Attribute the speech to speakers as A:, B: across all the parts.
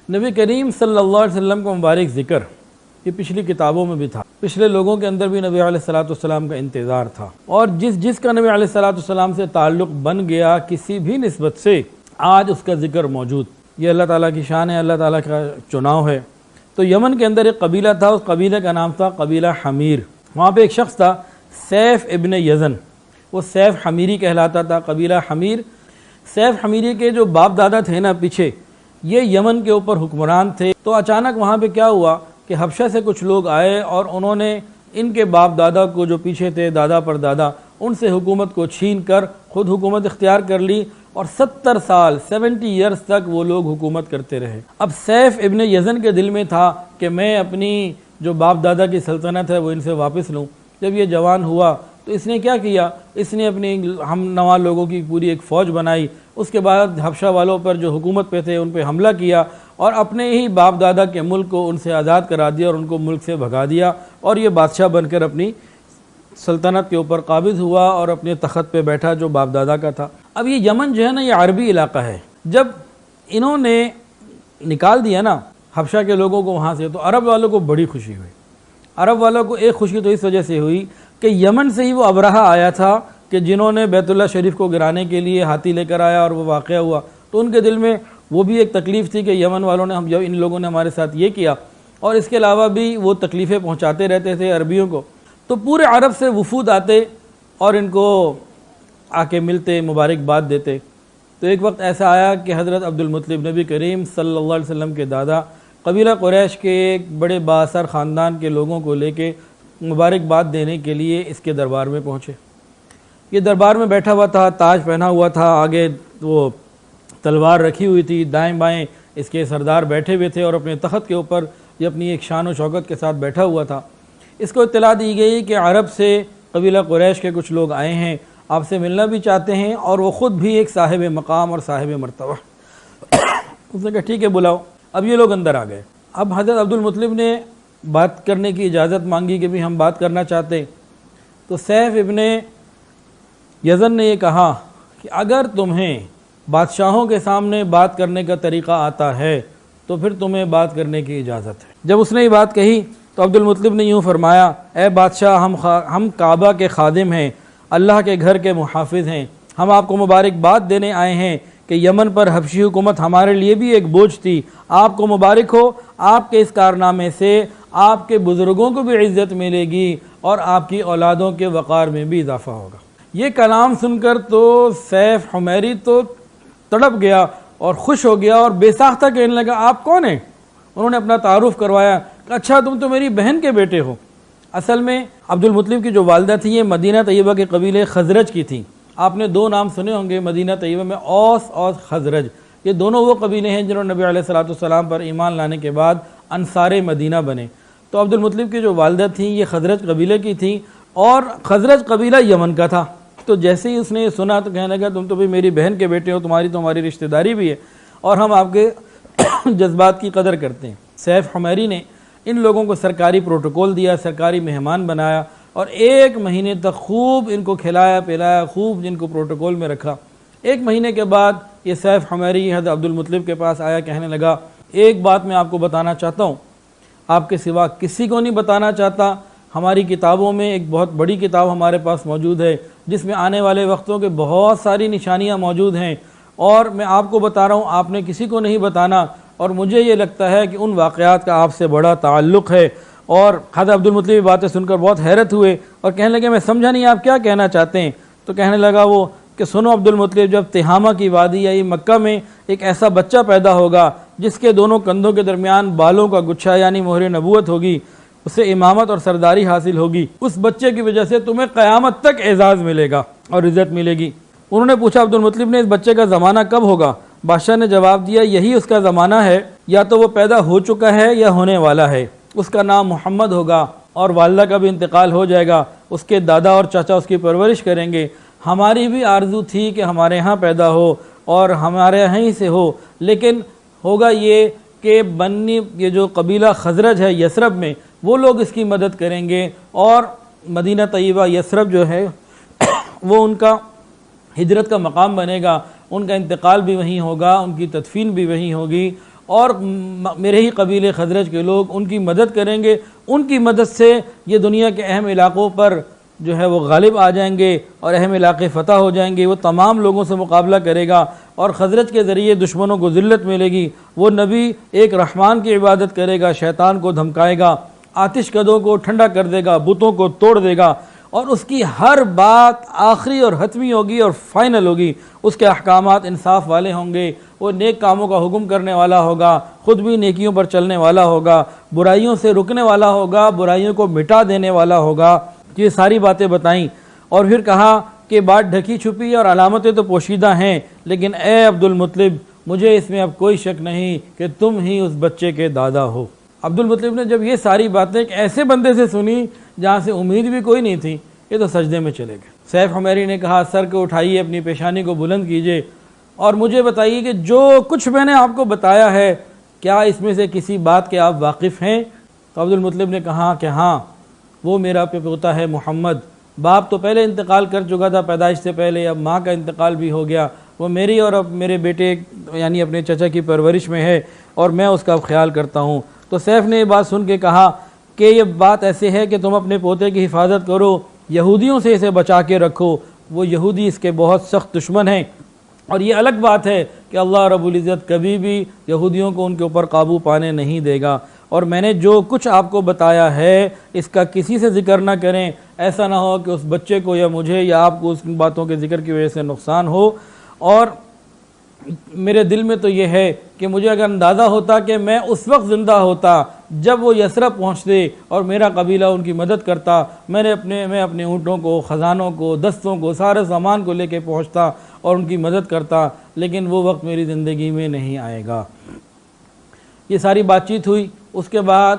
A: نبی کریم صلی اللہ علیہ وسلم کا مبارک ذکر یہ پچھلی کتابوں میں بھی تھا، پچھلے لوگوں کے اندر بھی نبی علیہ الصلوۃ والسلام کا انتظار تھا، اور جس کا نبی علیہ الصلوۃ والسلام سے تعلق بن گیا کسی بھی نسبت سے، آج اس کا ذکر موجود۔ یہ اللہ تعالیٰ کی شان ہے، اللہ تعالیٰ کا چناؤ ہے۔ تو یمن کے اندر ایک قبیلہ تھا، اس قبیلے کا نام تھا قبیلہ حمیر۔ وہاں پہ ایک شخص تھا سیف ابن یزن، وہ سیف حمیری کہلاتا تھا، قبیلہ حمیر۔ سیف حمیری کے جو باپ دادا تھے نا پیچھے، یہ یمن کے اوپر حکمران تھے۔ تو اچانک وہاں پہ کیا ہوا کہ حبشہ سے کچھ لوگ آئے اور انہوں نے ان کے باپ دادا کو جو پیچھے تھے، دادا پر دادا، ان سے حکومت کو چھین کر خود حکومت اختیار کر لی، اور 70 سال 70 ایئرز تک وہ لوگ حکومت کرتے رہے۔ اب سیف ابن یزن کے دل میں تھا کہ میں اپنی جو باپ دادا کی سلطنت ہے وہ ان سے واپس لوں۔ جب یہ جوان ہوا تو اس نے کیا کیا، اس نے اپنی ہم نوا لوگوں کی پوری ایک فوج بنائی، اس کے بعد حبشہ والوں پر جو حکومت پہ تھے ان پہ حملہ کیا، اور اپنے ہی باپ دادا کے ملک کو ان سے آزاد کرا دیا اور ان کو ملک سے بھگا دیا، اور یہ بادشاہ بن کر اپنی سلطنت کے اوپر قابض ہوا اور اپنے تخت پہ بیٹھا جو باپ دادا کا تھا۔ اب یہ یمن جو ہے نا، یہ عربی علاقہ ہے۔ جب انہوں نے نکال دیا نا حبشہ کے لوگوں کو وہاں سے، تو عرب والوں کو بڑی خوشی ہوئی۔ عرب والوں کو ایک خوشی تو اس وجہ سے ہوئی کہ یمن سے ہی وہ ابرہہ آیا تھا کہ جنہوں نے بیت اللہ شریف کو گرانے کے لیے ہاتھی لے کر آیا اور وہ واقعہ ہوا، تو ان کے دل میں وہ بھی ایک تکلیف تھی کہ یمن والوں نے ان لوگوں نے ہمارے ساتھ یہ کیا، اور اس کے علاوہ بھی وہ تکلیفیں پہنچاتے رہتے تھے عربیوں کو۔ تو پورے عرب سے وفود آتے اور ان کو آ کے ملتے، مبارکباد دیتے۔ تو ایک وقت ایسا آیا کہ حضرت عبد المطلب، نبی کریم صلی اللہ علیہ وسلم کے دادا، قبیلہ قریش کے ایک بڑے بااثر خاندان کے لوگوں کو لے کے مبارکباد دینے کے لیے اس کے دربار میں پہنچے۔ یہ دربار میں بیٹھا ہوا تھا، تاج پہنا ہوا تھا، آگے وہ تلوار رکھی ہوئی تھی، دائیں بائیں اس کے سردار بیٹھے ہوئے تھے، اور اپنے تخت کے اوپر یہ اپنی ایک شان و شوکت کے ساتھ بیٹھا ہوا تھا۔ اس کو اطلاع دی گئی کہ عرب سے قبیلہ قریش کے کچھ لوگ آئے ہیں، آپ سے ملنا بھی چاہتے ہیں، اور وہ خود بھی ایک صاحب مقام اور صاحب مرتبہ۔ اس نے کہا ٹھیک ہے بلاؤ۔ اب یہ لوگ اندر آ گئے۔ اب حضرت عبد المطلب نے بات کرنے کی اجازت مانگی کہ بھی ہم بات کرنا چاہتے۔ تو سیف ابن یزن نے یہ کہا کہ اگر تمہیں بادشاہوں کے سامنے بات کرنے کا طریقہ آتا ہے تو پھر تمہیں بات کرنے کی اجازت ہے۔ جب اس نے یہ بات کہی تو عبد المطلب نے یوں فرمایا، اے بادشاہ، ہم کعبہ کے خادم ہیں، اللہ کے گھر کے محافظ ہیں، ہم آپ کو مبارکباد دینے آئے ہیں کہ یمن پر حبشی حکومت ہمارے لیے بھی ایک بوجھ تھی، آپ کو مبارک ہو، آپ کے اس کارنامے سے آپ کے بزرگوں کو بھی عزت ملے گی اور آپ کی اولادوں کے وقار میں بھی اضافہ ہوگا۔ یہ کلام سن کر تو سیف حمیری تو تڑپ گیا اور خوش ہو گیا اور بے ساختہ کہنے لگا، آپ کون ہیں؟ انہوں نے اپنا تعارف کروایا کہ اچھا تم تو میری بہن کے بیٹے ہو۔ اصل میں عبد المطلب کی جو والدہ تھی یہ مدینہ طیبہ کے قبیلے خزرج کی تھیں۔ آپ نے دو نام سنے ہوں گے مدینہ طیبہ میں، اوس اور خزرج۔ یہ دونوں وہ قبیلے ہیں جنہوں نے نبی علیہ الصلوۃ والسلام پر ایمان لانے کے بعد انصار مدینہ بنے۔ تو عبد المطلب کی جو والدہ تھیں یہ خزرج قبیلے کی تھیں، اور خزرج قبیلہ یمن کا تھا۔ تو جیسے ہی اس نے یہ سنا تو کہنے لگا، تم تو بھی میری بہن کے بیٹے ہو، تمہاری تو ہماری رشتہ داری بھی ہے، اور ہم آپ کے جذبات کی قدر کرتے ہیں۔ سیف حمیری نے ان لوگوں کو سرکاری پروٹوکول دیا، سرکاری مہمان بنایا، اور 1 مہینے تک خوب ان کو کھلایا پلایا، خوب جن کو پروٹوکول میں رکھا۔ 1 مہینے کے بعد یہ سیف حمیری حضرت عبد المطلب کے پاس آیا، کہنے لگا، ایک بات میں آپ کو بتانا چاہتا ہوں، آپ کے سوا کسی کو نہیں بتانا چاہتا۔ ہماری کتابوں میں ایک بہت بڑی کتاب ہمارے پاس موجود ہے جس میں آنے والے وقتوں کے بہت ساری نشانیاں موجود ہیں، اور میں آپ کو بتا رہا ہوں، آپ نے کسی کو نہیں بتانا، اور مجھے یہ لگتا ہے کہ ان واقعات کا آپ سے بڑا تعلق ہے۔ اور حضرت عبد المطلب باتیں سن کر بہت حیرت ہوئے اور کہنے لگے، میں سمجھا نہیں آپ کیا کہنا چاہتے ہیں۔ تو کہنے لگا وہ کہ سنو عبد المطلب، جب تہامہ کی وادی یا مکہ میں ایک ایسا بچہ پیدا ہوگا جس کے دونوں کندھوں کے درمیان بالوں کا گچھا یعنی مہر نبوت ہوگی، اسے امامت اور سرداری حاصل ہوگی، اس بچے کی وجہ سے تمہیں قیامت تک اعزاز ملے گا اور عزت ملے گی۔ انہوں نے پوچھا عبد المطلب نے، اس بچے کا زمانہ کب ہوگا؟ بادشاہ نے جواب دیا، یہی اس کا زمانہ ہے، یا تو وہ پیدا ہو چکا ہے یا ہونے والا ہے، اس کا نام محمد ہوگا، اور والدہ کا بھی انتقال ہو جائے گا، اس کے دادا اور چاچا اس کی پرورش کریں گے۔ ہماری بھی آرزو تھی کہ ہمارے ہاں پیدا ہو اور ہمارے یہاں ہی سے ہو، لیکن ہوگا یہ کہ بنی یہ جو قبیلہ خزرج ہے یثرب میں، وہ لوگ اس کی مدد کریں گے، اور مدینہ طیبہ یثرب جو ہے وہ ان کا ہجرت کا مقام بنے گا، ان کا انتقال بھی وہیں ہوگا، ان کی تدفین بھی وہیں ہوگی، اور میرے ہی قبیلے خزرج کے لوگ ان کی مدد کریں گے، ان کی مدد سے یہ دنیا کے اہم علاقوں پر جو ہے وہ غالب آ جائیں گے اور اہم علاقے فتح ہو جائیں گے۔ وہ تمام لوگوں سے مقابلہ کرے گا اور خزرج کے ذریعے دشمنوں کو ذلت ملے گی۔ وہ نبی ایک رحمان کی عبادت کرے گا، شیطان کو دھمکائے گا، آتش کدوں کو ٹھنڈا کر دے گا، بتوں کو توڑ دے گا، اور اس کی ہر بات آخری اور حتمی ہوگی اور فائنل ہوگی۔ اس کے احکامات انصاف والے ہوں گے، وہ نیک کاموں کا حکم کرنے والا ہوگا، خود بھی نیکیوں پر چلنے والا ہوگا، برائیوں سے رکنے والا ہوگا، برائیوں کو مٹا دینے والا ہوگا۔ یہ ساری باتیں بتائیں اور پھر کہا کہ بات ڈھکی چھپی اور علامتیں تو پوشیدہ ہیں، لیکن اے عبد المطلب مجھے اس میں اب کوئی شک نہیں کہ تم ہی اس بچے کے دادا ہو۔ عبد المطلب نے جب یہ ساری باتیں ایک ایسے بندے سے سنی جہاں سے امید بھی کوئی نہیں تھی، یہ تو سجدے میں چلے گئے۔ سیف حمیری نے کہا سر کو اٹھائیے، اپنی پیشانی کو بلند کیجئے اور مجھے بتائیے کہ جو کچھ میں نے آپ کو بتایا ہے کیا اس میں سے کسی بات کے آپ واقف ہیں؟ تو عبد المطلب نے کہا کہ ہاں، وہ میرا پوتا ہے محمد، باپ تو پہلے انتقال کر چکا تھا پیدائش سے پہلے، اب ماں کا انتقال بھی ہو گیا، وہ میری اور اب میرے بیٹے یعنی اپنے چچا کی پرورش میں ہے اور میں اس کا خیال کرتا ہوں۔ تو سیف نے یہ بات سن کے کہا کہ یہ بات ایسے ہے کہ تم اپنے پوتے کی حفاظت کرو، یہودیوں سے اسے بچا کے رکھو، وہ یہودی اس کے بہت سخت دشمن ہیں، اور یہ الگ بات ہے کہ اللہ رب العزت کبھی بھی یہودیوں کو ان کے اوپر قابو پانے نہیں دے گا، اور میں نے جو کچھ آپ کو بتایا ہے اس کا کسی سے ذکر نہ کریں، ایسا نہ ہو کہ اس بچے کو یا مجھے یا آپ کو اس باتوں کے ذکر کی وجہ سے نقصان ہو۔ اور میرے دل میں تو یہ ہے کہ مجھے اگر اندازہ ہوتا کہ میں اس وقت زندہ ہوتا جب وہ یثرب پہنچتے اور میرا قبیلہ ان کی مدد کرتا، میں اپنے اونٹوں کو، خزانوں کو، دستوں کو، سارے سامان کو لے کے پہنچتا اور ان کی مدد کرتا، لیکن وہ وقت میری زندگی میں نہیں آئے گا۔ یہ ساری بات چیت ہوئی۔ اس کے بعد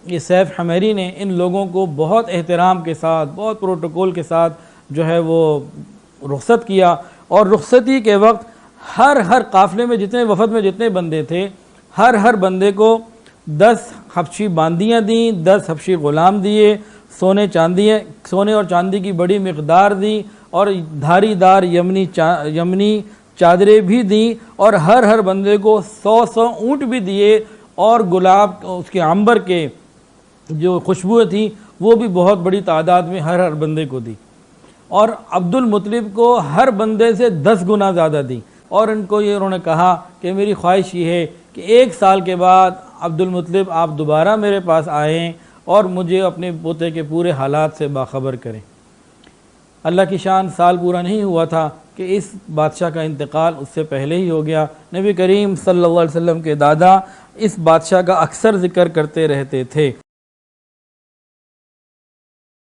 A: یہ سیف حمیری نے ان لوگوں کو بہت احترام کے ساتھ، بہت پروٹوکول کے ساتھ جو ہے وہ رخصت کیا، اور رخصتی کے وقت ہر قافلے میں جتنے وفد میں جتنے بندے تھے، ہر بندے کو 10 حبشی باندیاں دیں، 10 حبشی غلام دیے، سونے اور چاندی کی بڑی مقدار دی، اور دھاری دار یمنی چادریں بھی دیں، اور ہر بندے کو 100 اونٹ بھی دیے، اور گلاب اس کے عنبر کے جو خوشبوئیں تھیں وہ بھی بہت بڑی تعداد میں ہر بندے کو دی، اور عبد المطلب کو ہر بندے سے 10 گنا زیادہ دی، اور ان کو یہ انہوں نے کہا کہ میری خواہش یہ ہے کہ 1 سال کے بعد عبد المطلب آپ دوبارہ میرے پاس آئیں اور مجھے اپنے پوتے کے پورے حالات سے باخبر کریں۔ اللہ کی شان، سال پورا نہیں ہوا تھا کہ اس بادشاہ کا انتقال اس سے پہلے ہی ہو گیا۔ نبی کریم صلی اللہ علیہ وسلم کے دادا اس بادشاہ کا اکثر ذکر کرتے رہتے تھے۔